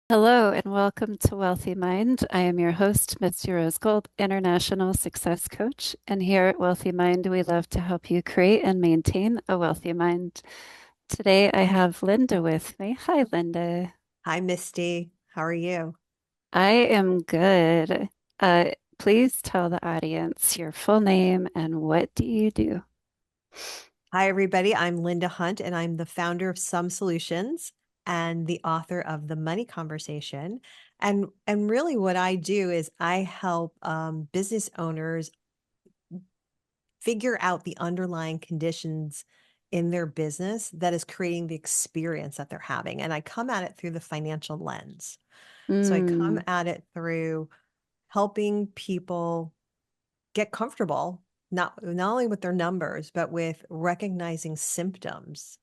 Hello and welcome to Wealthy Mind. I am your host, Misty Rose Gold, International Success Coach. And here at Wealthy Mind, we love to help you create and maintain a wealthy mind. Today, I have Linda with me. Hi, Linda. Hi, Misty. How are you? I am good. Uh, Please tell the audience your full name and what do you do? Hi, everybody. I'm Linda Hunt, and I'm the founder of Some Solutions and the author of The Money Conversation. And really, what I do is I help business owners figure out the underlying conditions in their business that is creating the experience that they're having. And I come at it through the financial lens. So I come Mm, at it through helping people get comfortable not only with their numbers but with recognizing symptoms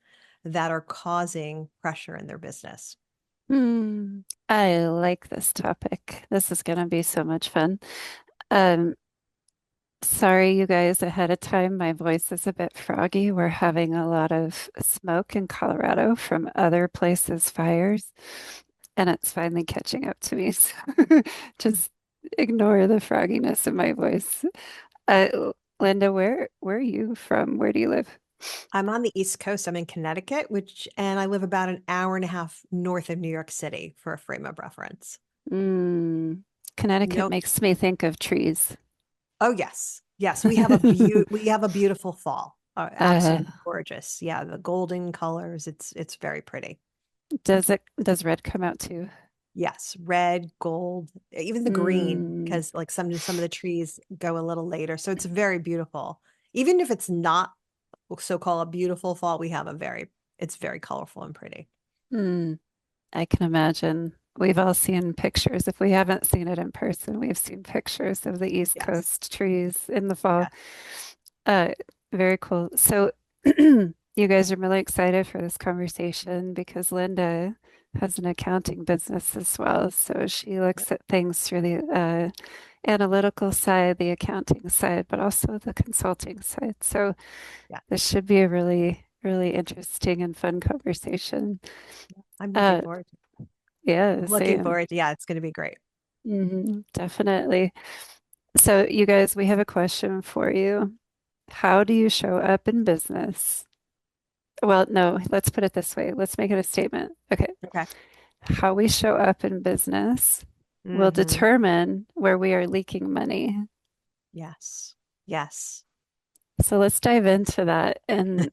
that are causing pressure in their business. I like this topic. This is going to be so much fun. Um, Sorry, you guys, ahead of time. My voice is a bit froggy. We're having a lot of smoke in Colorado from other places' fires, and it's finally catching up to me. So just ignore the frogginess of my voice. Linda, where are you from? Where do you live? I'm on the East Coast. I'm in Connecticut, which and I live about an hour and a half north of New York City for a frame of reference. Mm, Connecticut No. makes me think of trees. Oh, yes. Yes, we have a beautiful fall. Uh, Absolutely gorgeous. Yeah, the golden colors. It's very pretty. does red come out too? Yes, red, gold, even the green, Mm, because like some of the trees go a little later. So it's very beautiful. Even if it's not so-called a beautiful fall, we have it's very colorful and pretty. mm. I can imagine. We've all seen pictures. If we haven't seen it in person, we've seen pictures of the East Yes. Coast trees in the fall. Yes. Uh, Very cool. So, you guys are really excited for this conversation because Linda has an accounting business as well. So she Yep. looks at things through the analytical side, the accounting side, but also the consulting side. So Yeah. this should be a really, really interesting and fun conversation. I'm looking Uh, forward yeah, I'm looking same. forward to, yeah, it's going to be great. Definitely. So, you guys, we have a question for you. How do you show up in business? Well, no, let's put it this way. Let's make it a statement. Okay. Okay. How we show up in business will Hmm. determine where we are leaking money. Yes. Yes. So let's dive into that and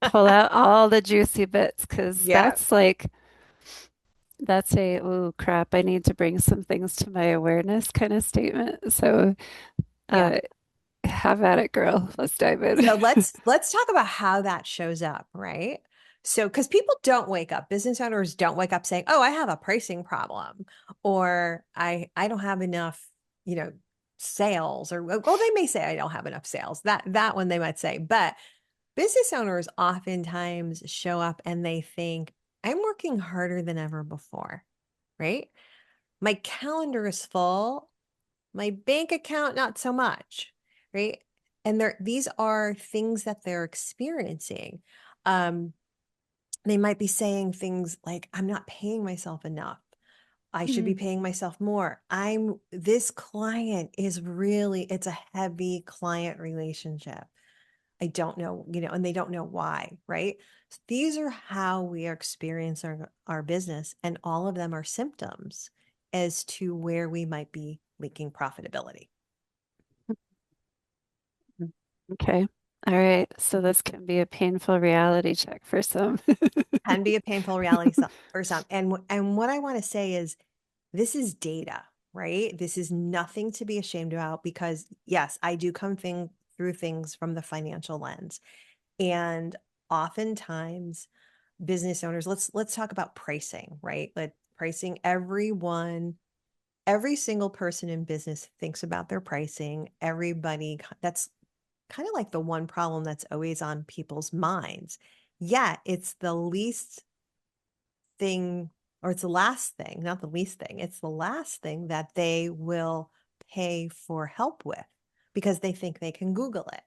pull out all the juicy bits because Yeah. that's a, oh crap, I need to bring some things to my awareness kind of statement. So Yeah. uh, have at it, girl. Let's dive in. So let's talk about how that shows up, right? So because people don't wake up, business owners don't wake up saying, "Oh, I have a pricing problem," or I don't have enough, you know, sales, or well, they may say I don't have enough sales. That one they might say, but business owners oftentimes show up and they think, "I'm working harder than ever before," right? My calendar is full. My bank account, not so much, right? And these are things that they're experiencing. Um, they might be saying things like, I'm not paying myself enough. I should be Mm, paying myself more. This client is really, it's a heavy client relationship. I don't know, and they don't know why, right? So these are how we are experiencing our business, and all of them are symptoms as to where we might be leaking profitability. okay. All right. So this can be a painful reality check for some. Can be a painful reality for some. And what I want to say is this is data, right? This is nothing to be ashamed about because yes, I do through things from the financial lens. And oftentimes business owners, let's talk about pricing, right? Like pricing, every single person in business thinks about their pricing. That's kind of like the one problem that's always on people's minds. Yet it's the least thing, or it's the last thing, not the least thing, it's the last thing that they will pay for help with because they think they can Google it.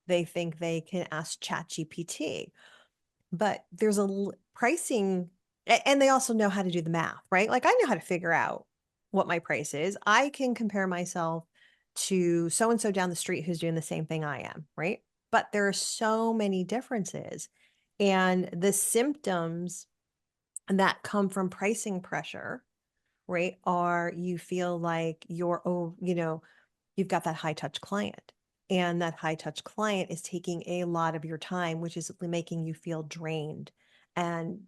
They think they can ask ChatGPT. But pricing And they also know how to do the math, right? Like I know how to figure out what my price is. I can compare myself to so and so down the street who's doing the same thing I am, right? But there are so many differences. And the symptoms that come from pricing pressure, right, are you feel like you're, oh, you've got that high touch client. And that high touch client is taking a lot of your time, which is making you feel drained. And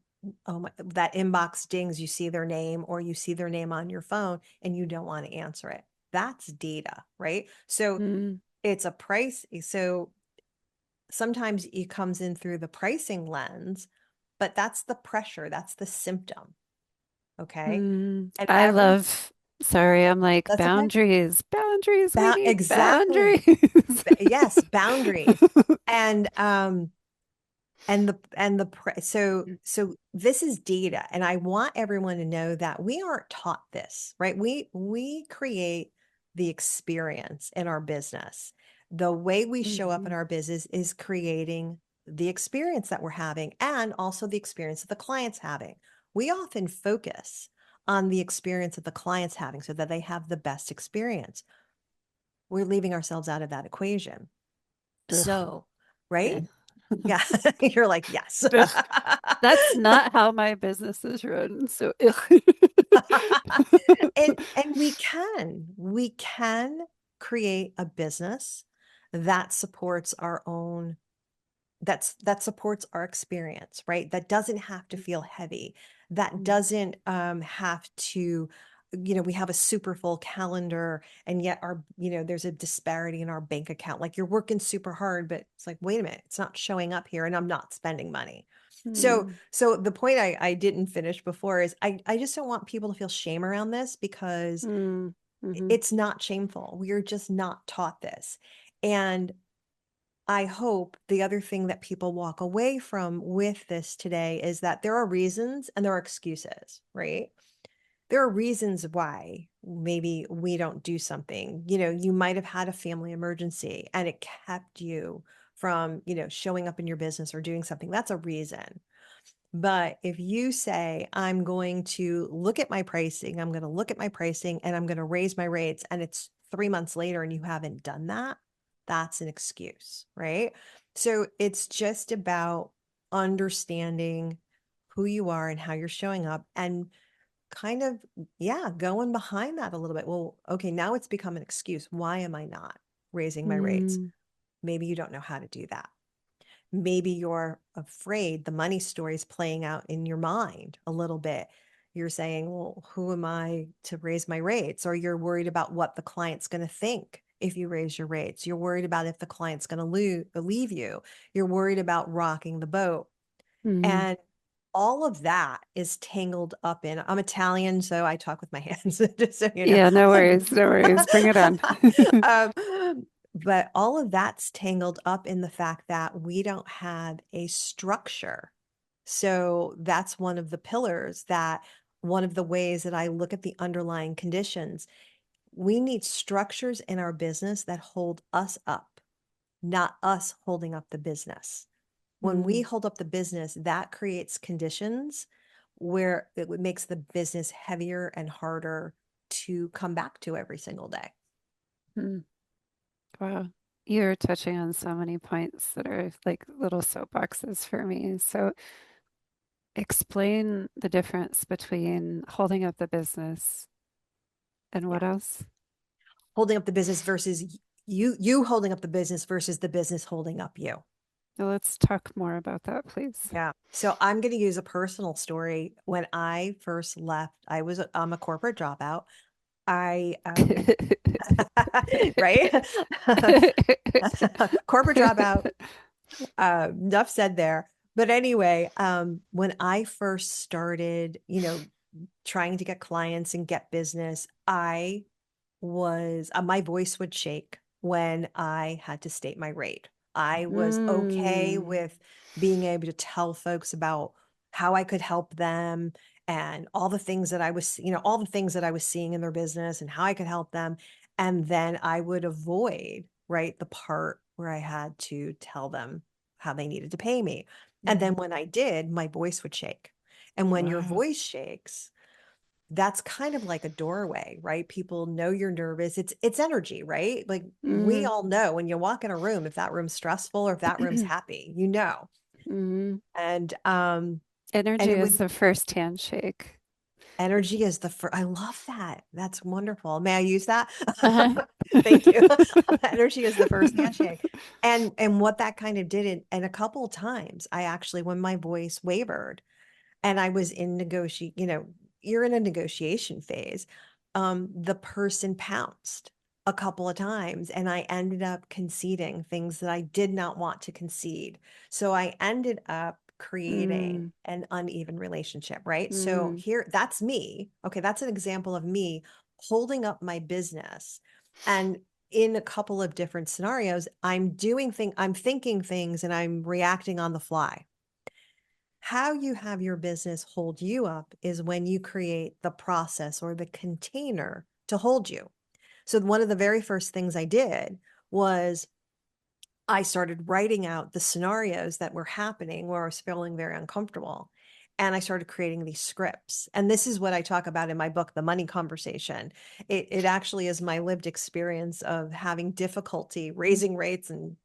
oh my, that inbox dings, you see their name or you see their name on your phone and you don't want to answer it. That's data, right? So Mm, it's a price. So sometimes it comes in through the pricing lens, but that's the pressure, that's the symptom. Okay. And I every, love, sorry, I'm like that's okay. boundaries, boundaries, we need Exactly. boundaries. Yes, boundaries. And so this is data, and I want everyone to know that we aren't taught this, right? We create the experience in our business. The way we show up in Mhm. our business is creating the experience that we're having and also the experience that the client's having. We often focus on the experience that the client's having so that they have the best experience. We're leaving ourselves out of that equation. Ugh. So, right? Eh. Yeah. You're like, yes. Ugh. That's not how my business is run. So, ugh. And we can create a business that supports our own that supports our experience, right? That doesn't have to feel heavy. That doesn't have to, we have a super full calendar and yet there's a disparity in our bank account. Like you're working super hard, but it's like, wait a minute, it's not showing up here and I'm not spending money. So, Mm, so the point I didn't finish before is I just don't want people to feel shame around this because mm, mhm, it's not shameful. We are just not taught this. And I hope the other thing that people walk away from with this today is that there are reasons and there are excuses, right? There are reasons why maybe we don't do something. You might have had a family emergency and it kept you from, showing up in your business or doing something. That's a reason. But if you say, I'm going to look at my pricing, I'm going to look at my pricing and I'm going to raise my rates, and it's 3 months later and you haven't done that, that's an excuse, right? So it's just about understanding who you are and how you're showing up and kind of, yeah, going behind that a little bit. Well, okay, now it's become an excuse. Why am I not raising my rates? mm, Maybe you don't know how to do that. Maybe you're afraid the money story is playing out in your mind a little bit. You're saying, well, who am I to raise my rates? Or you're worried about what the client's going to think if you raise your rates. You're worried about if the client's going to leave you. You're worried about rocking the boat. mhm. And all of that is tangled up in, I'm Italian, so I talk with my hands, just so you know. Yeah, no worries, no worries. Bring it on. um, but all of that's tangled up in the fact that we don't have a structure. So that's one of the pillars that one of the ways that I look at the underlying conditions. We need structures in our business that hold us up, not us holding up the business. When we Mm, hold up the business, that creates conditions where makes the business heavier and harder to come back to every single day. mm. Wow. You're touching on so many points that are like little soapboxes for me. So explain the difference between holding up the business and Yeah. what else? Holding up the business versus you holding up the business versus the business holding up you. Now let's talk more about that, please. Yeah. So I'm going to use a personal story. When I first left, I'm a corporate dropout. I right? Corporate dropout. Enough said there. But anyway, when I first started, trying to get clients and get business, I was my voice would shake when I had to state my rate. I was okay Mm, with being able to tell folks about how I could help them and all the things that all the things that I was seeing in their business and how I could help them. And then I would avoid, right, the part where I had to tell them how they needed to pay me. And then mhm, when I did, my voice would shake. And when your Wow. voice shakes, that's kind of like a doorway, right? People know you're nervous. It's energy, right? Like we Mm. all know when you walk in a room, if that room's stressful or if that room's happy, you know. Mm. And Energy it is would the first handshake. energy is the first. I love that. That's wonderful. May I use that? Uh-huh. Thank you. Energy is the first handshake. And what that kind of did and a couple of times I actually when my voice wavered and I was in you're in a negotiation phase. The person pounced a couple of times and I ended up conceding things that I did not want to concede. So I ended up creating Mm. an uneven relationship, right? So Mm. here, that's me. Okay, that's an example of me holding up my business. And in a couple of different scenarios, I'm thinking things and I'm reacting on the fly. How you have your business hold you up is when you create the process or the container to hold you. So, one of the very first things I did was I started writing out the scenarios that were happening where I was feeling very uncomfortable. And I started creating these scripts. And this is what I talk about in my book, The Money Conversation. It actually is my lived experience of having difficulty raising rates and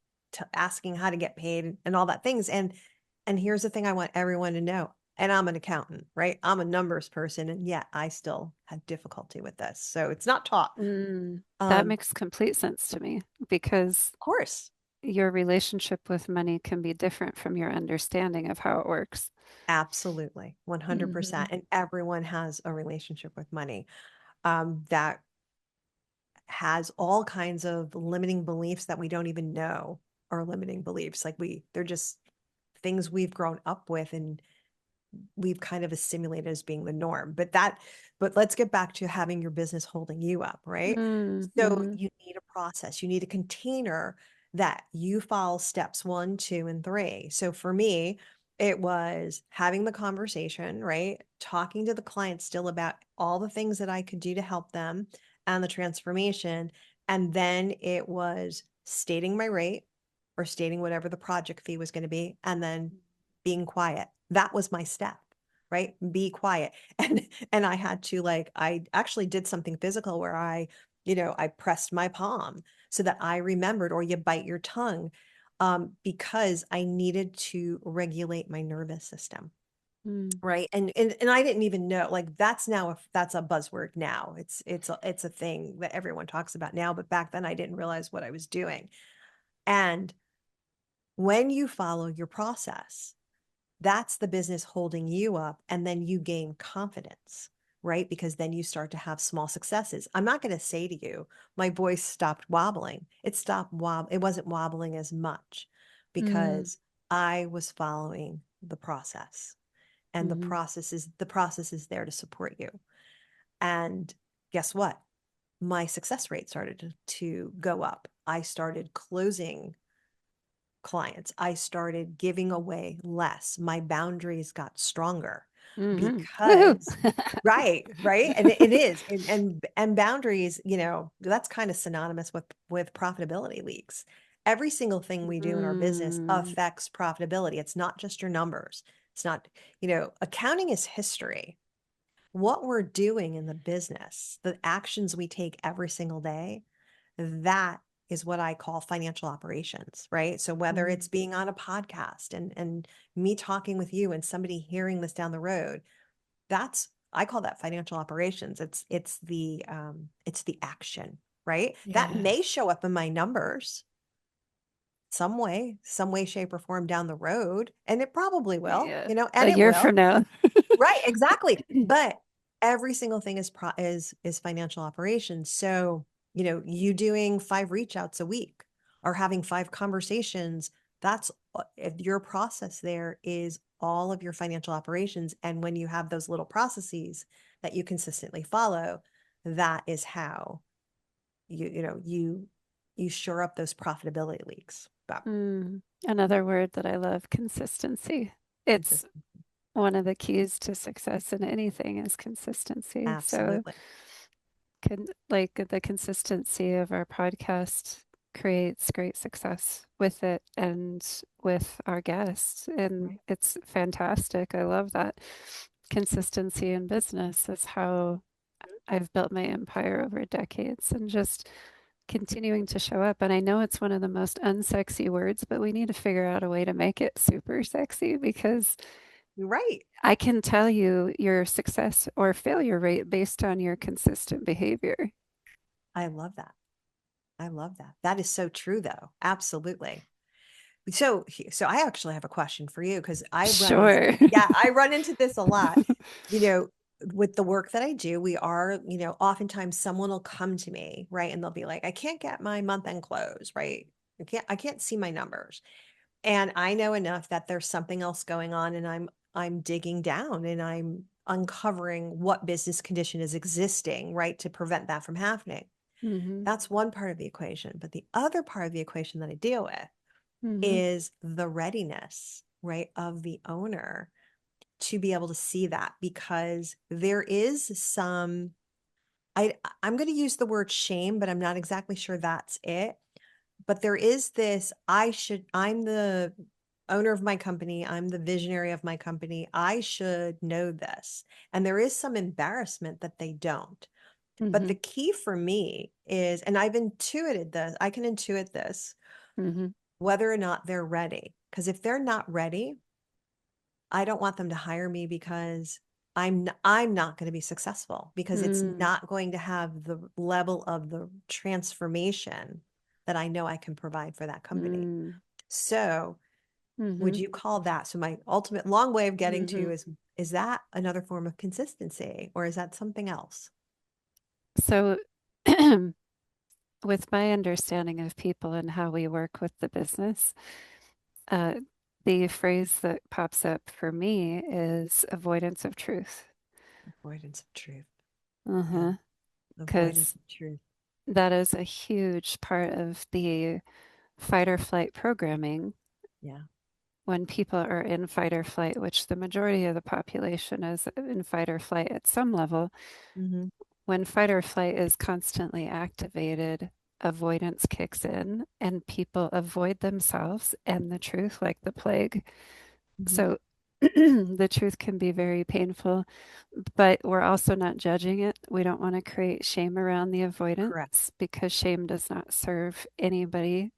asking how to get paid and all that things. And here's the thing I want everyone to know. And I'm an accountant, right? I'm a numbers person, and yet I still have difficulty with this. So it's not taught. Mm. That Um, makes complete sense to me because of course. your relationship with money can be different from your understanding of how it works. Absolutely, Hmm. 100%. And everyone has a relationship with money that has all kinds of limiting beliefs that we don't even know are limiting beliefs. They're just things we've grown up with and we've kind of assimilated as being the norm. But let's get back to having your business holding you up, right? So Mm-hmm. you need a process, you need a container that you follow steps one, two, and three. So for me, it was having the conversation, right? Talking to the client still about all the things that I could do to help them and the transformation. And then it was stating my rate or stating whatever the project fee was going to be, and then being quiet. That was my step, right? Be quiet. And I had to I actually did something physical where I pressed my palm so that I remembered, or you bite your tongue, because I needed to regulate my nervous system. Mm. Right. And I didn't even know that's a buzzword now. It's a thing that everyone talks about now, but back then I didn't realize what I was doing. And when you follow your process, that's the business holding you up. And then you gain confidence, right? Because then you start to have small successes. I'm not going to say to you, my voice stopped wobbling. It wasn't wobbling as much Mm. because I was following the process. And the Mm. process is there to support you. And guess what? My success rate started to go up. I started closing clients. I started giving away less. My boundaries got stronger Mm-hmm. Woohoo! because right. And it is. And boundaries, that's kind of synonymous with profitability leaks. Every single thing we do in our business Mm. affects profitability. It's not just your numbers. It's not, accounting is history. What we're doing in the business, the actions we take every single day, that is what I call financial operations, right? So whether Mm. it's being on a podcast and me talking with you and somebody hearing this down the road, that's I call that financial operations. It's the action, right? That Yeah. may show up in my numbers some way, shape, or form down the road, and it probably will, Yeah. A and it year will. from now. Right, exactly. But every single thing is financial operations. So, you doing 5 reach outs a week or having 5 conversations, that's if your process there is all of your financial operations. And when you have those little processes that you consistently follow, that is how you shore up those profitability leaks. But Mm. Another word that I love, consistency. It's consistent, one of the keys to success in anything is consistency. So, absolutely. like the consistency of our podcast creates great success with it and with our guests. And Right. it's fantastic. I love that. consistency in business is how I've built my empire over decades and just continuing to show up. And I know it's one of the most unsexy words, but we need to figure out a way to make it super sexy because You're right. I can tell you your success or failure rate based on your consistent behavior. I love that. I love that. That is so true, though. Absolutely. So I actually have a question for you because Sure. I run into this a lot. You know, with the work that I do, we are, oftentimes someone will come to me, right? And they'll be like, I can't get my month end close, right? I can't see my numbers. And I know enough that there's something else going on and I'm digging down and I'm uncovering what business condition is existing, right, to prevent that from happening. hmm That's one part of the equation. But the other part of the equation that I deal with hmm is the readiness, right, of the owner to be able to see that because there is some I'm going to use the word shame, but I'm not exactly sure that's it. But there is this I'm the owner of my company, I'm the visionary of my company. I should know this. And there is some embarrassment that they don't. But hmm the key for me is, and I can intuit this, hmm whether or not they're ready. Because if they're not ready, I don't want them to hire me because I'm not going to be successful because it's mm not going to have the level of the transformation that I know I can provide for that company. mm So, would hmm you call that? So my ultimate long way of getting to hmm is that another form of consistency or is that something else? So, with my understanding of people and how we work with the business, uh, the phrase that pops up for me is avoidance of truth. Avoidance of truth. Yeah. Uh-huh. Avoidance Because of truth. that is a huge part of the fight or flight programming. Yeah. When people are in fight or flight, which the majority of the population is in fight or flight at some level, Mm-hmm. when fight or flight is constantly activated, avoidance kicks in and people avoid themselves and the truth like the plague. Mm-hmm. So the truth can be very painful, but we're also not judging it. We don't want to create shame around the Correct. avoidance because shame does not serve anybody.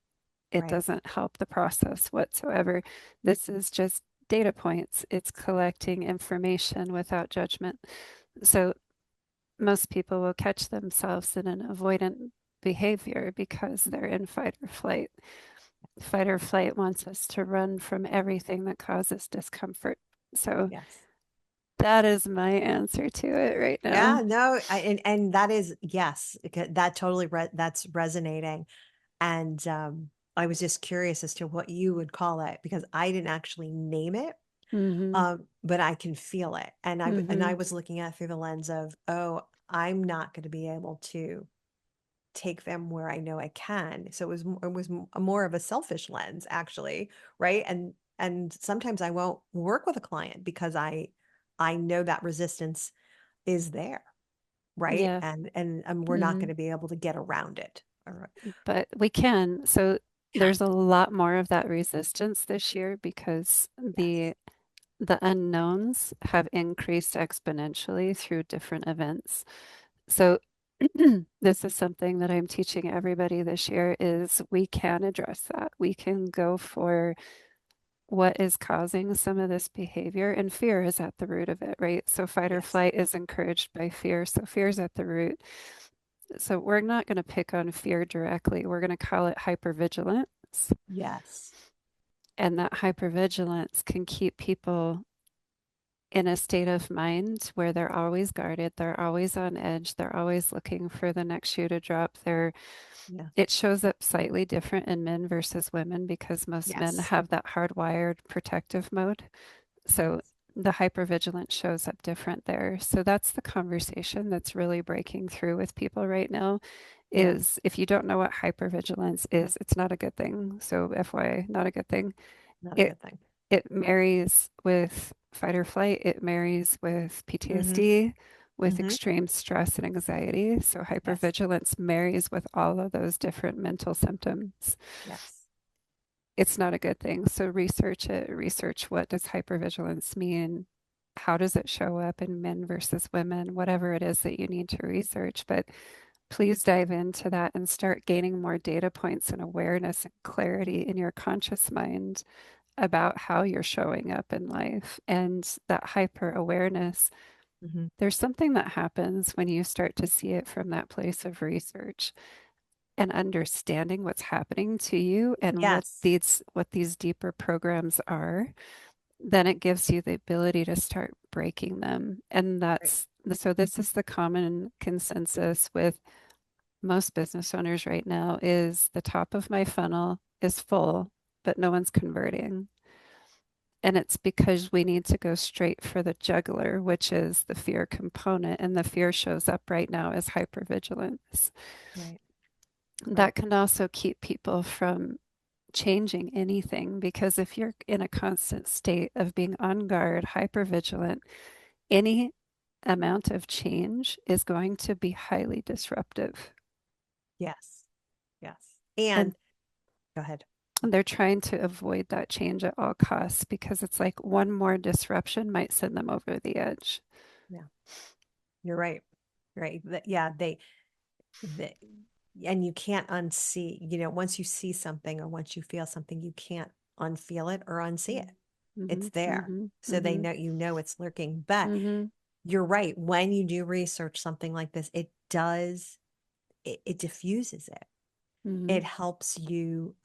It Right. doesn't help the process whatsoever. This is just data points. It's collecting information without judgment. So most people will catch themselves in an avoidant behavior because they're in fight or flight. Fight or flight wants us to run from everything that causes discomfort. So Yes. that is my answer to it right now. Yeah, no, and that is yes, that totally that's resonating. And I was just curious as to what you would call it because I didn't actually name it, Mm-hmm. but I can feel it. And I Mm-hmm. was looking at it through the lens of, oh, I'm not going to be able to take them where I know I can. So more of a selfish lens actually, right? And sometimes I won't work with a client because I know that resistance is there, right? Yeah. And we're not Mm-hmm. going to be able to get around it. All right. But we can. So Yeah. there's a lot more of that resistance this year because Yes. the unknowns have increased exponentially through different events. So this is something that I'm teaching everybody this year is we can address that. We can go for what is causing some of this behavior, and fear is at the root of it, right? So fight or Yes. flight is encouraged by fear. So fear is at the root. So we're not going to pick on fear directly. We're going to call it hypervigilance. Yes. And that hypervigilance can keep people in a state of mind where they're always guarded, they're always on edge, they're always looking for the next shoe to drop. Yeah. It shows up slightly different in men versus women because most men Yes. have that hardwired protective mode. So the hypervigilance shows up different there. So that's the conversation that's really breaking through with people right now Yeah. is if you don't know what hypervigilance is, it's not a good thing. So FYI, not a good thing. Not a It good thing. it marries with fight or flight, it marries with Mm-hmm. PTSD, with Mm-hmm. extreme stress and anxiety. So Yes. hypervigilance marries with all of those different mental symptoms. Yes. It's not a good thing. So research it, research what does hypervigilance mean? how does it show up in men versus women, whatever it is that you need to research. But please dive into that and start gaining more data points and awareness and clarity in your conscious mind about how you're showing up in life and that hyper awareness. Mhm. There's something that happens when you start to see it from that place of research and understanding what's happening to you and Yes. what these deeper programs are, then it gives you the ability to start breaking them. And Right. that's so this is the common consensus with most business owners right now is the top of my funnel is full, but no one's converting. And it's because we need to go straight for the jugular, which is the fear component. And the fear shows up right now as hypervigilance. Right. Right. That can also keep people from changing anything because if you're in a constant state of being on guard, hypervigilant, any amount of change is going to be highly disruptive. Yes. Yes. And And go ahead. they're trying to avoid that change at all costs because it's like one more disruption might send them over the edge. Yeah, you're right. Right. Yeah, they, and you can't unsee, once you see something or once you feel something, you can't unfeel it or unsee it. Mm-hmm, It's there. mm-hmm, So they mm-hmm, know, it's lurking. But mm-hmm, you're right. When you do research something like this, it diffuses it. mm-hmm. It helps you,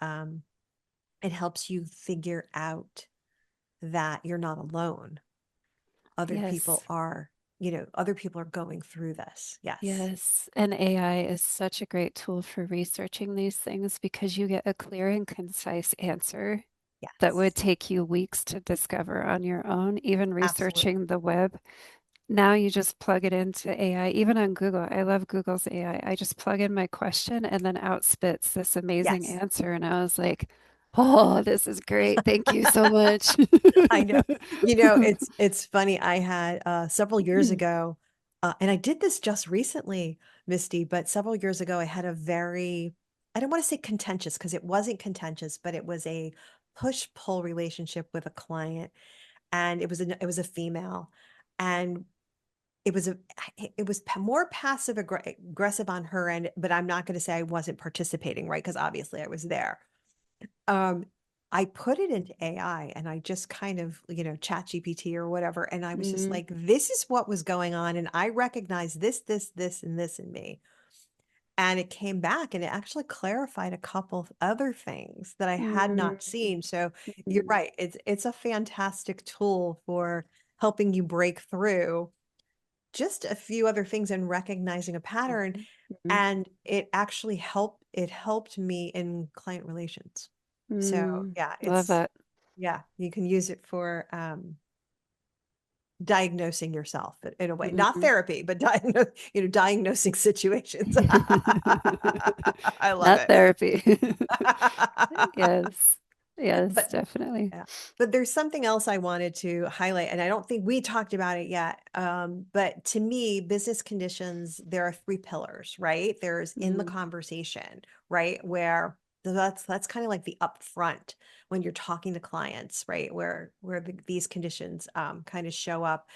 figure out that you're not alone. Other people Yes. are, other people are going through this. Yes. Yes, and AI is such a great tool for researching these things because you get a clear and concise answer that would Yes. take you weeks to discover on your own, even Absolutely. researching the web. Now you just plug it into AI, even on Google. I love Google's AI. I just plug in my question and then out spits this amazing Yes. answer. And I was like, oh, this is great. Thank you so much. I know. It's funny. I had several years ago, and I did this just recently, Misty, but several years ago I had a very, I don't want to say contentious because it wasn't contentious, but it was a push-pull relationship with a client, and it was a female, and it was a more passive aggressive on her end, but I'm not going to say I wasn't participating, right? Because obviously I was there. Um, I put it into AI and I just kind of, chat GPT or whatever. And I was just Mm, like, this is what was going on. And I recognize this, and this in me. And it came back and it actually clarified a couple of other things that I had mm, not seen. So you're mm, right. It's a fantastic tool for helping you break through just a few other things and recognizing a pattern. mm, mm, And it helped me in client relations. So yeah, love that. you can use it for diagnosing yourself in a way, not Mhm. therapy, but diagnosing situations. I love Not it. therapy. Yes. Yes, But definitely. yeah. But there's something else I wanted to highlight, and I don't think we talked about it yet. But to me, business conditions, there are three pillars, right? There's in the Mm, conversation, right? Where that's kind of like the upfront when you're talking to clients, right? Where these conditions kind of show up.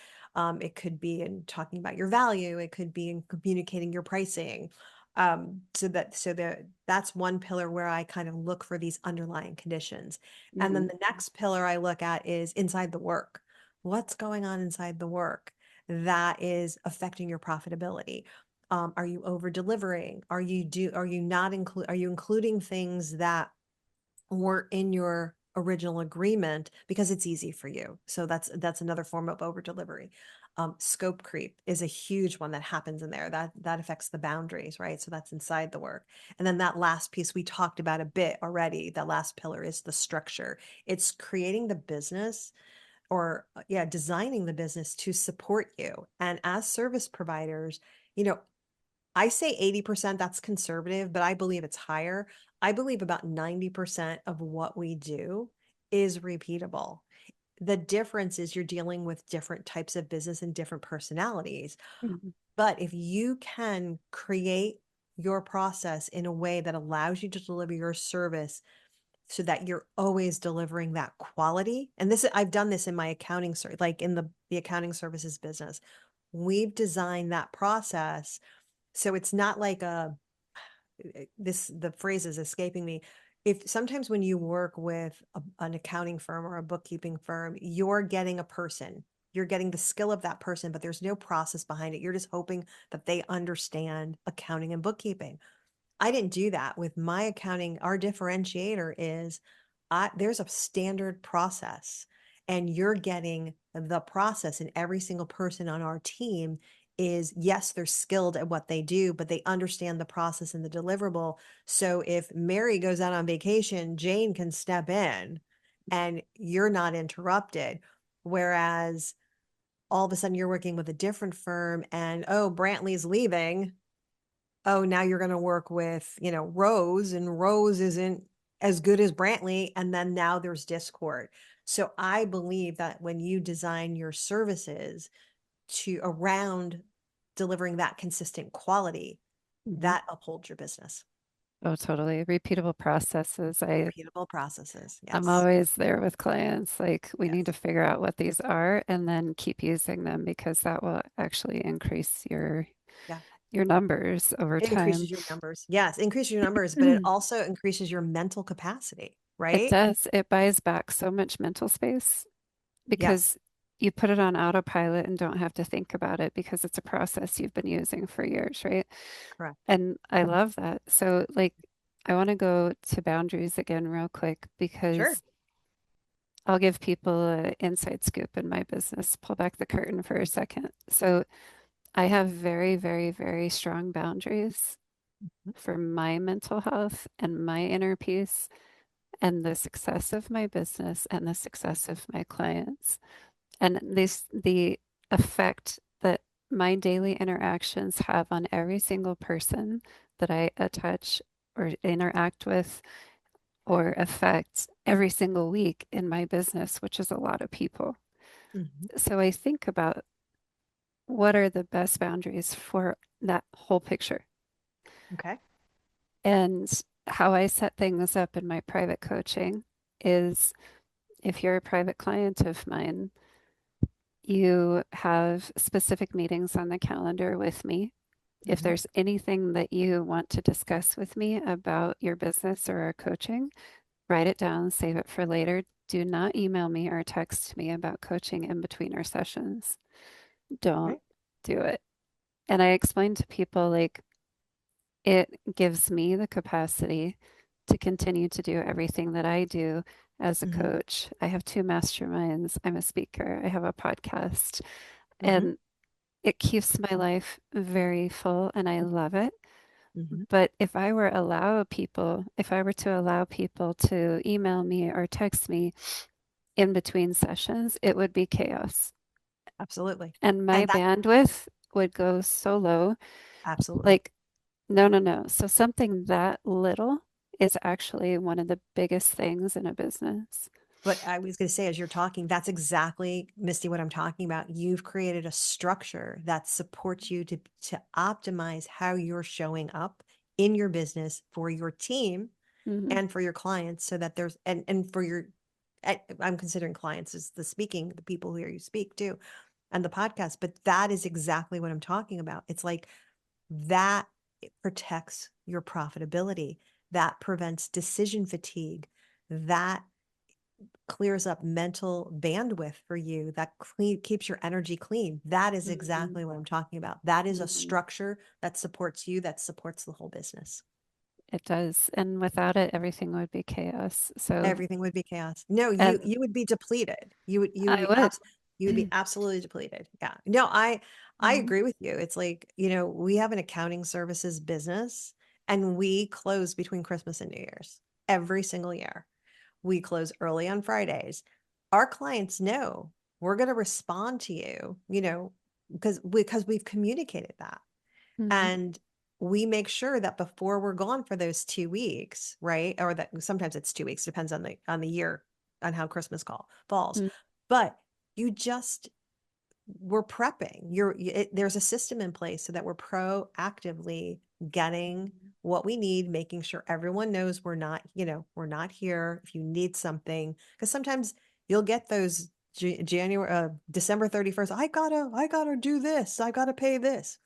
It could be in talking about your value, it could be in communicating your pricing. That's one pillar where I kind of look for these underlying conditions. And then mm, the next pillar I look at is inside the work. What's going on inside the work that is affecting your profitability? Are you over delivering? Are you including things that weren't in your original agreement because it's easy for you? So that's another form of over delivery. Scope creep is a huge one that happens in there. That affects the boundaries, right? So that's inside the work. And then that last piece we talked about a bit already. That last pillar is the structure. It's creating the business or yeah, designing the business to support you. And as service providers, you know, I say 80%, that's conservative, but I believe it's higher. I believe about 90% of what we do is repeatable. The difference is you're dealing with different types of business and different personalities. mm, But if you can create your process in a way that allows you to deliver your service so that you're always delivering that quality. And this, I've done this in my accounting, like in the accounting services business. We've designed that process so it's not like a this the phrase is escaping me. If sometimes when you work with an accounting firm or a bookkeeping firm, you're getting a person, you're getting the skill of that person, but there's no process behind it. You're just hoping that they understand accounting and bookkeeping. I didn't do that with my accounting. Our differentiator is there's a standard process, and you're getting the process. And every single person on our team is, yes, they're skilled at what they do, but they understand the process and the deliverable. So if Mary goes out on vacation, Jane can step in and you're not interrupted. Whereas all of a sudden you're working with a different firm and, oh, Brantley's leaving, oh, now you're going to work with, Rose, and Rose isn't as good as Brantley. And then now there's discord. So I believe that when you design your services to around delivering that consistent quality, Mhm. that upholds your business. Oh, totally. Repeatable processes. Repeatable processes. I'm Yes. always there with clients. Like, we need to Yes. figure out what these are and then keep using them because that will actually increase Yeah. your numbers over It time. increases your numbers. Yes. Increases your numbers, but it also increases your mental capacity, It right? does. It buys back so much mental space Yes. because you put it on autopilot and don't have to think about it because it's a process you've been using for years, right? Correct. And I love that. So, like, I want to go to boundaries again real quick Sure. because I'll give people an inside scoop in my business. Pull back the curtain for a second. So, I have very, very, very strong boundaries for my mental health and my inner peace and the success of my business and the success of my clients. And the effect that my daily interactions have on every single person that I touch or interact with or affect every single week in my business, which is a lot of people. Mhm. So I think about what are the best boundaries for that whole picture. Okay. And how I set things up in my private coaching is if you're a private client of mine, you have specific meetings on the calendar with me. If Mhm. there's anything that you want to discuss with me about your business or our coaching, write it down, save it for later. Do not email me or text me about coaching in between our sessions. Don't Right. do it. And I explain to people like it gives me the capacity to continue to do everything that I do as a Mhm. coach. I have two masterminds, I'm a speaker, I have a podcast, Mhm. and it keeps my life very full and I love it. Mhm. But if I were to allow people to email me or text me in between sessions, it would be chaos. Absolutely. And my And that bandwidth would go so low. absolutely. Like, no, no, no. So something that little is actually one of the biggest things in a business. But I was going to say, as you're talking, that's exactly, Misty, what I'm talking about. You've created a structure that supports you to optimize how you're showing up in your business for your team Hmm. and for your clients, so that there's and for your I'm considering clients as the people who hear you speak too, and the podcast. But that is exactly what I'm talking about. It's like that it protects your profitability, that prevents decision fatigue, that clears up mental bandwidth for you, that keeps your energy clean. That is Hmm. exactly what I'm talking about. That is a Hmm. structure that supports you, that supports the whole business. It does. And without it, everything would be chaos. So, Everything would be chaos. No, you and you would be depleted. You would I be would. you would be absolutely depleted. Yeah. No, I Mhm. agree with you. It's like, we have an accounting services business, and we close between Christmas and New Year's every single year. We close early on Fridays. Our clients know we're going to respond to you, because we've communicated that. Mhm. And we make sure that before we're gone for those 2 weeks, right? Or that sometimes it's 2 weeks, depends on the year, on how Christmas call falls. Mm. But you just we're prepping. There's a system in place so that we're proactively getting what we need, making sure everyone knows we're not, we're not here if you need something. Because sometimes you'll get those January, December 31st. I gotta do this. I gotta pay this.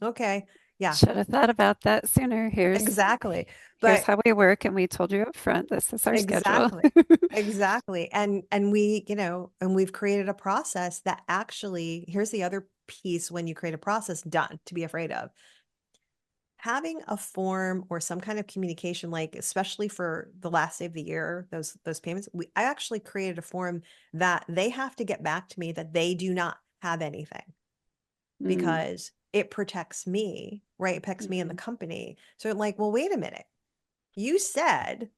Okay. Yeah, Should have thought about that sooner. exactly. Here's But how we work, and we told you up front, this is our schedule. exactly. Exactly. And we, and we've created a process that actually, here's the other piece when you create a process, done to be afraid of. Having a form or some kind of communication, like especially for the last day of the year, those payments, I actually created a form that they have to get back to me that they do not have anything, Mm, because it protects me, right? It protects me and the mhm. company. So I'm like, well, wait a minute. You said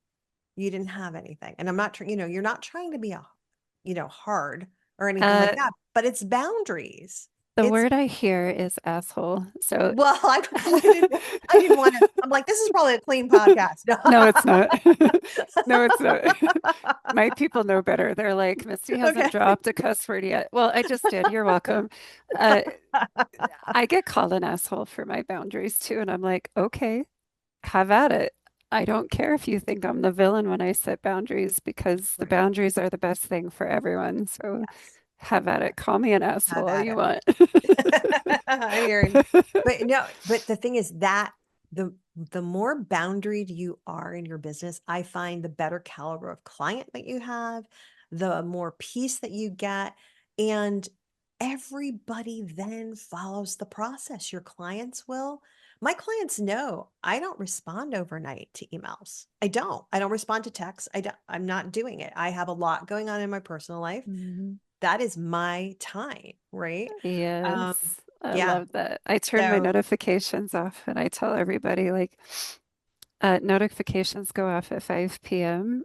you didn't have anything. And I'm not trying, you're not trying to be hard or anything like Uh, that, but it's boundaries. the It's word I hear is asshole. So, well, I didn't want to, I'm like, this is probably a clean podcast. no, it's not. No, it's not. My people know better. They're like, Misty hasn't Okay. dropped a cuss word yet. Well, I just did. You're welcome. Uh, I get called an asshole for my boundaries too. And I'm like, okay, have at it. I don't care if you think I'm the villain when I set boundaries because the Right. boundaries are the best thing for everyone. So Yes. have at it. Call me an Have asshole all at you it. want. I hear you. But no, but the thing is that the more boundaried you are in your business, I find the better caliber of client that you have, the more peace that you get, and everybody then follows the process. Your clients will. My clients know I don't respond overnight to emails. I don't. I don't respond to texts. I'm not doing it. I have a lot going on in my personal life. Mhm. That is my time, right? Um, Yes, I yeah. love that. I turn my So, notifications off and I tell everybody like notifications go off at 5 p.m.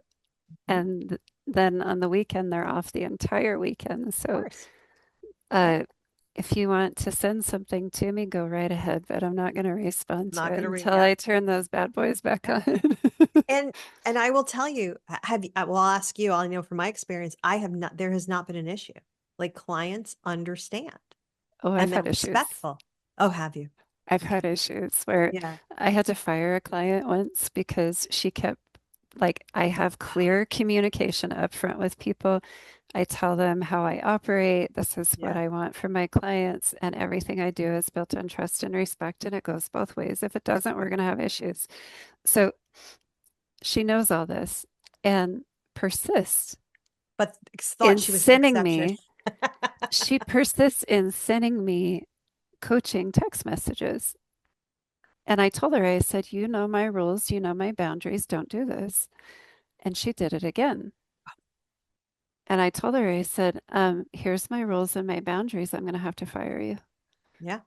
mhm, and then on the weekend they're off the entire weekend. of So course. Yeah. uh if you want to send something to me, go right ahead, but I'm not going to respond to Not it gonna read. until Yeah. I turn those bad boys back Yeah. on. And I will tell you, have you, well, I'll ask you, I know from my experience, there has not been an issue. Like clients understand Oh, I've and they're had issues. respectful. Oh, have you? I've had Okay. issues where Yeah. I had to fire a client once because she kept like I have clear communication up front with people. I tell them how I operate. This is what Yeah. I want from my clients, and everything I do is built on trust and respect, and it goes both ways. If it doesn't, we're going to have issues. So she knows all this and persists But thought in she was the sending exception. me, she persists in sending me coaching text messages. And I told her, I said, you know my rules, you know my boundaries, don't do this. And she did it again. And I told her, I said, here's my rules and my boundaries. I'm going to have to fire you. Yeah.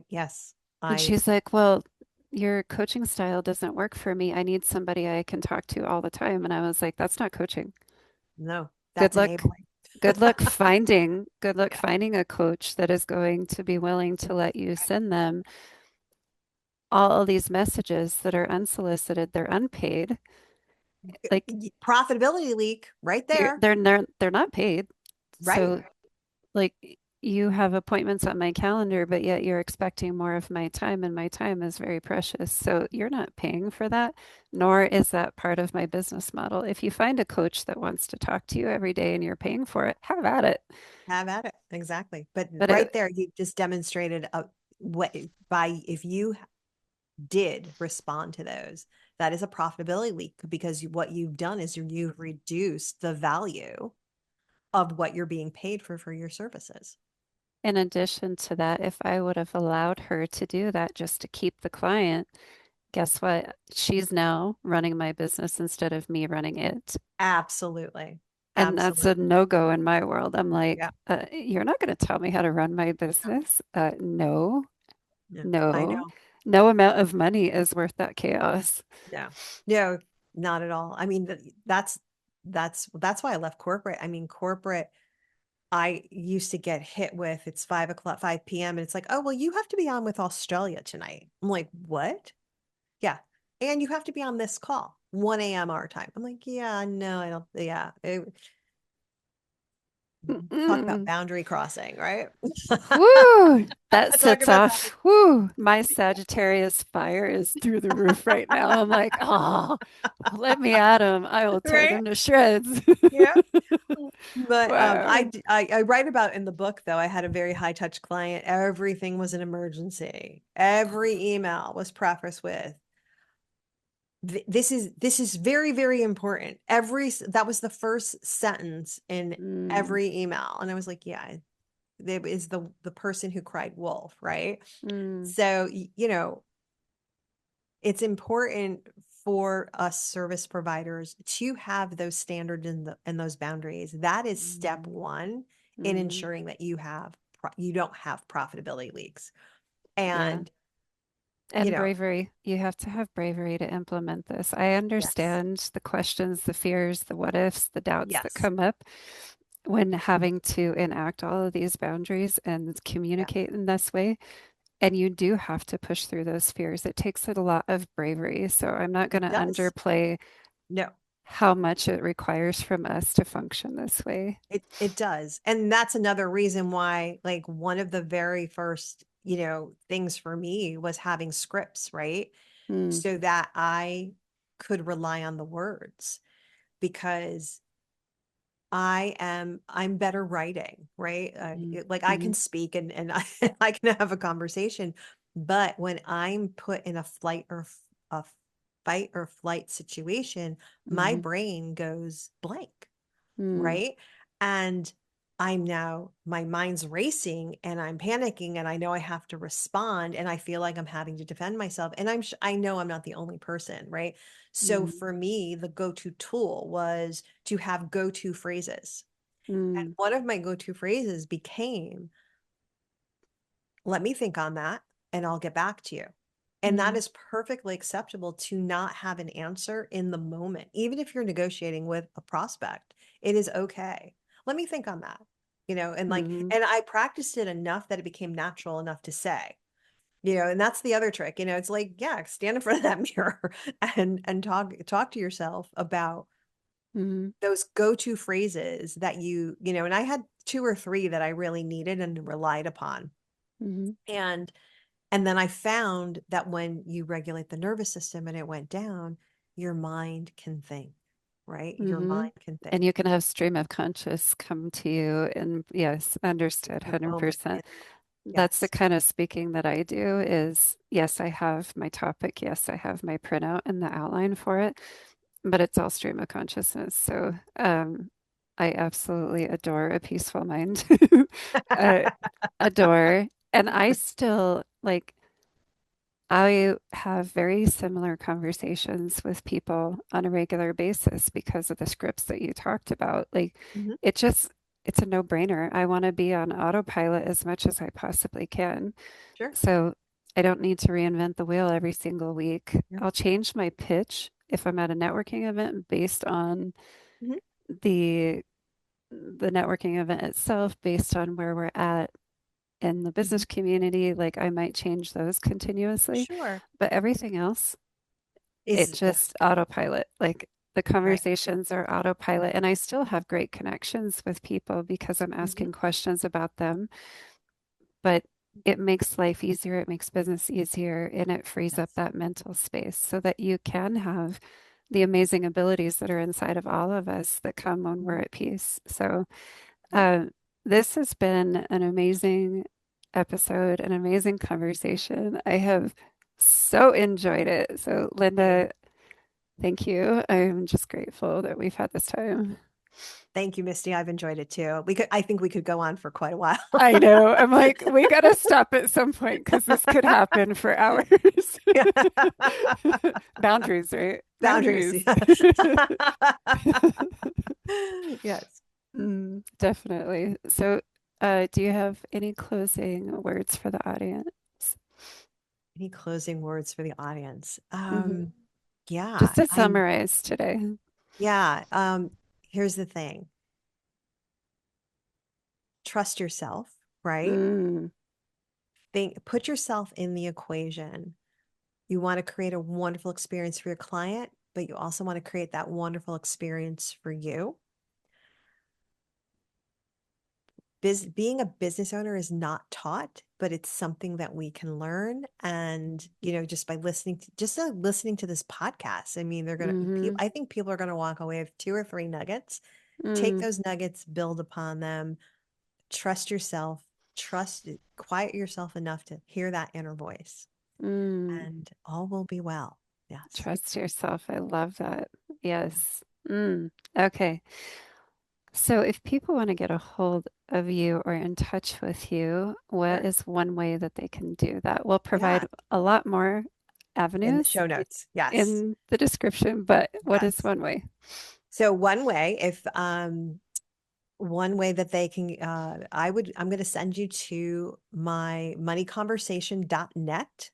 Yes. And I, she's like, well, your coaching style doesn't work for me. I need somebody I can talk to all the time. And I was like, that's not coaching. no, Good that's luck. enabling. Good luck Yeah. finding a coach that is going to be willing to let you send them all of these messages that are unsolicited, they're unpaid. Like Profitability leak right there. they're not paid. Right. So like you have appointments on my calendar, but yet you're expecting more of my time, and my time is very precious. So you're not paying for that, nor is that part of my business model. If you find a coach that wants to talk to you every day and you're paying for it, have at it. Have at it. Exactly. But But right it, there, you just demonstrated what by if you did respond to those, that is a profitability leak, because what you've done is you've reduced the value of what you're being paid for your services. in addition to that, if I would have allowed her to do that just to keep the client, guess what? She's now running my business instead of me running it. Absolutely. And that's a Absolutely. no-go in my world. I'm Yeah. like, you're not going to tell me how to run my business. No, Yeah. I no, know. no amount of money is worth that chaos. No. No, not at all. I mean, that's why I left corporate. I mean, corporate, I used to get hit with it's 5 o'clock, 5 p.m. And it's like, oh, well, you have to be on with Australia tonight. I'm like, what? Yeah. And you have to be on this call, 1 a.m. our time. I'm like, yeah, no, I don't. Yeah. Talk about Mm-mm. boundary crossing, right? Whoo, that Talk sets about off. boundary. Whoo, my Sagittarius fire is through the roof right now. I'm like, oh, let me at him. I will tear Right? them to shreds. Yeah. But Wow. I write about in the book though, I had a very high touch client. Everything was an emergency. Every email was prefaced with this is very, very important. That was the first sentence in Mm, every email. And I was like, yeah, there is the person who cried wolf, right? mm, So it's important for us service providers to have those standards and those boundaries. That is step mm, one in mm. ensuring that you don't have profitability leaks. Yeah. And you And know, bravery. You have to have bravery to implement this. I yes, understand the questions, the fears, the what ifs, the doubts that yes, come up when having to enact all of these boundaries and yeah, communicate in this way. And you do have to push through those fears. It takes a lot of bravery. So I'm not going it to does. underplay No, how much it requires from us to function this way. it does. And that's another reason why, like, one of the very first, things for me was having scripts, right? Mm, So that I could rely on the words because I'm better writing, right? mm, Like I can mm, speak and I can have a conversation, but when I'm put in a fight or flight situation, my mm, brain goes blank, mm, right? And my mind's racing and I'm panicking and I know I have to respond and I feel like I'm having to defend myself. And I know I'm not the only person, right? So mm, for me, the go-to tool was to have go-to phrases. And mm, one of my go-to phrases became, let me think on that and I'll get back to you. And that mm, is perfectly acceptable to not have an answer in the moment. Even if you're negotiating with a prospect, it is okay. Let me think on that. And like, mm. and I practiced it enough that it became natural enough to say, and that's the other trick. It's like, yeah, stand in front of that mirror and talk to yourself about Mhm, those go-to phrases that and I had two or three that I really needed and relied upon. mhm, And and then I found that when you regulate the nervous system and it went down, your mind can think, right? Your mhm. mind can And think you can have stream of conscious come to you and yes, understood in the moment. 100%. That's the Yes. kind of speaking that I do is yes, I have my topic, yes, I have my printout and the outline for it, but it's all stream of consciousness. So, I absolutely adore a peaceful mind. uh, adore. And I still like I have very similar conversations with people on a regular basis because of the scripts that you talked about. Like Mhm. it just, it's a no-brainer. I want to be on autopilot as much as I possibly can. Sure. So I don't need to reinvent the wheel every single week. Yeah. I'll change my pitch if I'm at a networking event based on Mhm. the the networking event itself, based on where we're at in the Mhm. business community. Like I might change those continuously, Sure. but everything else it Is just autopilot. Like the right. conversations are autopilot, and I still have great connections with people because I'm Mhm. asking questions about them, but it makes life easier, it makes business easier, and it frees up Yes. that mental space so that you can have the amazing abilities that are inside of all of us that come when we're Mhm. at peace. So, Yeah. uh, this has been an amazing episode, an amazing conversation. I have so enjoyed it. So, Same. Linda, thank you. I'm just grateful that we've had this time. Thank you, Misty. I've enjoyed it too. I think we could go on for quite a while. I know. I'm like, we got to stop at some point because this could happen for hours. Boundaries, right? Boundaries. Boundaries. Yes. Definitely. So, do you have any closing words for the audience? Any closing words for the audience? Hmm. Yeah, Just to I'm summarize today. yeah, here's the thing. Trust yourself, right? Mm, Put yourself in the equation. You want to create a wonderful experience for your client, but you also want to create that wonderful experience for you. being a business owner is not taught, but it's something that we can learn. And, just by listening to this podcast, I mean, Mm-hmm. I think people are going to walk away with two or three nuggets. Take Mm, those nuggets, build upon them, trust yourself, quiet yourself enough to hear that inner voice, mm. and all will be well. Yes. Trust yourself. I love that. Yes. Mm. Okay. So if people want to get a hold of you or in touch with you, what Sure. is one way that they can do that? We'll Yeah. provide a lot more In the avenues show notes. Yes. in the description, but what is Yes. one way? So one way that they can, I'm going to send you to my moneyconversation.net,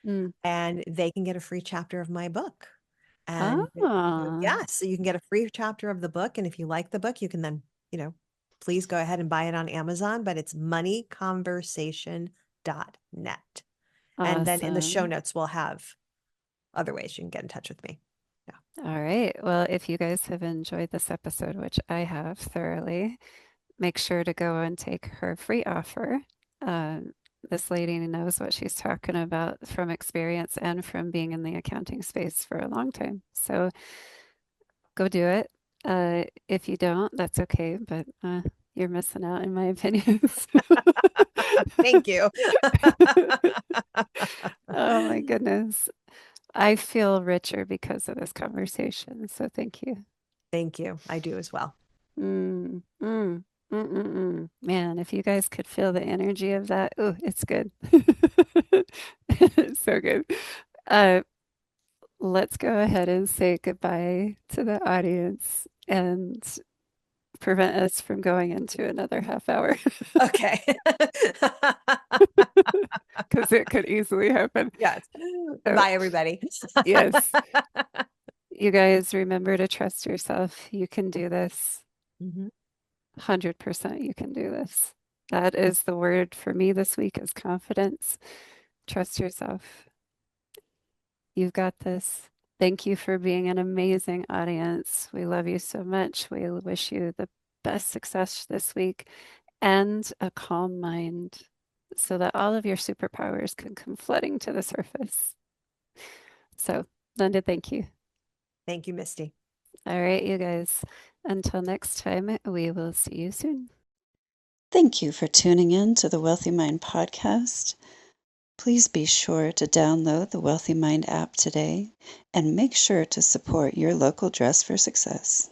Mm. and they can get a free chapter of my book. And Ah, yeah, so you can get a free chapter of the book. And if you like the book, you can then, please go ahead and buy it on Amazon, but it's moneyconversation.net. And then in the show awesome. notes, we'll have other ways you can get in touch with me. Yeah. All right. Well, if you guys have enjoyed this episode, which I have thoroughly, make sure to go and take her free offer. Um, this lady knows what she's talking about from experience and from being in the accounting space for a long time. So go do it. If you don't, that's okay, but you're missing out, in my opinion. Thank you. Oh my goodness. I feel richer because of this conversation. So thank you. Thank you. I do as well. Mm, mm, Man, if you guys could feel the energy of that, oh, it's good. It's so good. Uh, let's go ahead and say goodbye to the audience and prevent us from going into another half hour Okay. because it could easily happen. Yes. So, Bye, everybody. yes, you guys remember to trust yourself. You can do this. Mhm. 100% you can do this. That is the word for me this week is confidence. Trust yourself. You've got this. Thank you for being an amazing audience. We love you so much. We wish you the best success this week and a calm mind so that all of your superpowers can come flooding to the surface. So, Linda, thank you. Thank you, Misty. All right, you guys. Until next time, we will see you soon. Thank you for tuning in to the Wealthy Mind podcast. Please be sure to download the Wealthy Mind app today and make sure to support your local Dress for Success.